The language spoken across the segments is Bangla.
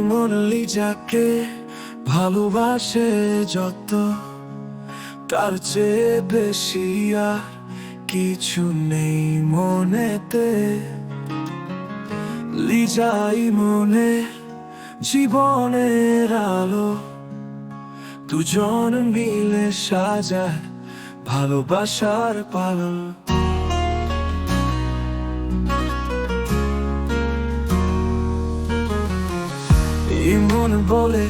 মন লিজাকে ভালোবাসে যত, তার চেয়ে বেশি আর কিছু নেই মনেতে। লিজাই মনে জীবনের আলো, দুজন মিলে সাজায় ভালোবাসার পালন। এই মন বলে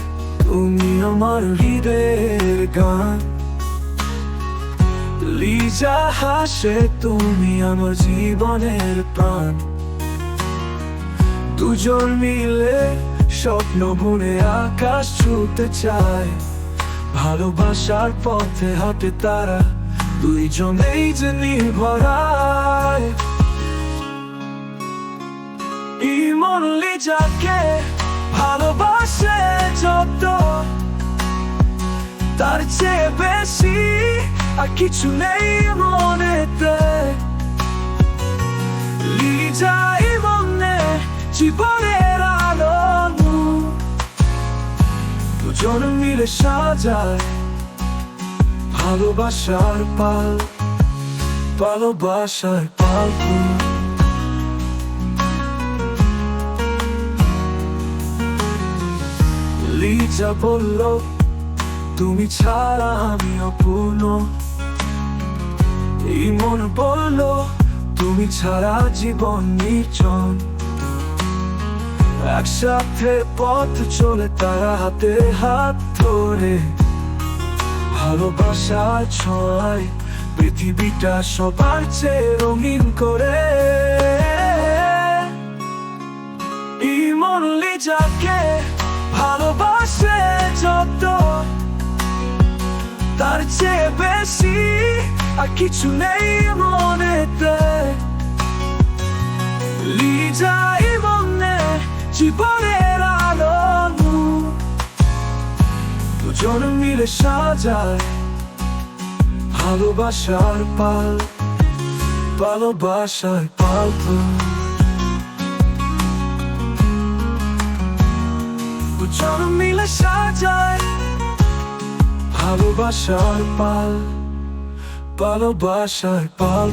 তুমি আমার হৃদয়ের গান, লিজা হাসে তুমি আমার জীবনের প্রাণ। দুজন মিলে স্বপ্ন বুনে আকাশ ছুঁতে চায়, ভালোবাসার পথে হাঁটে তারা দুইজনেই যে নির্ভরায়। এই মন লিজাকে ভালোবাসে যত, তার চেয়ে বেশি আর কিছু নেই মনেতে। লিজাই মনে জীবনের আলো, দুজন মিলে সাজায় ভালোবাসার পাল, ভালোবাসার পাল। লিজা বলল তুমি ছাড়া আমি অপূর্ণ, এই মন বলল তুমি ছাড়া জীবন নির্জন। একসাথে পথ চলে তারা হাতে হাত ধরে, ভালোবাসার ছোঁয়ায় পৃথিবীটা সবার চেয়ে রঙিন করে। এই মন লিজাকে ভালোবাসে যত, তার চেয়ে বেশি আর কিছু নেই মনেতে। লিজাই মনে জীবনের আলো, দুজন মিলে সাজায় ভালোবাসার পাল, ভালোবাসার পাল। দুজন মিলে সাজায় ভালোবাসার পাল, ভালোবাসার পাল।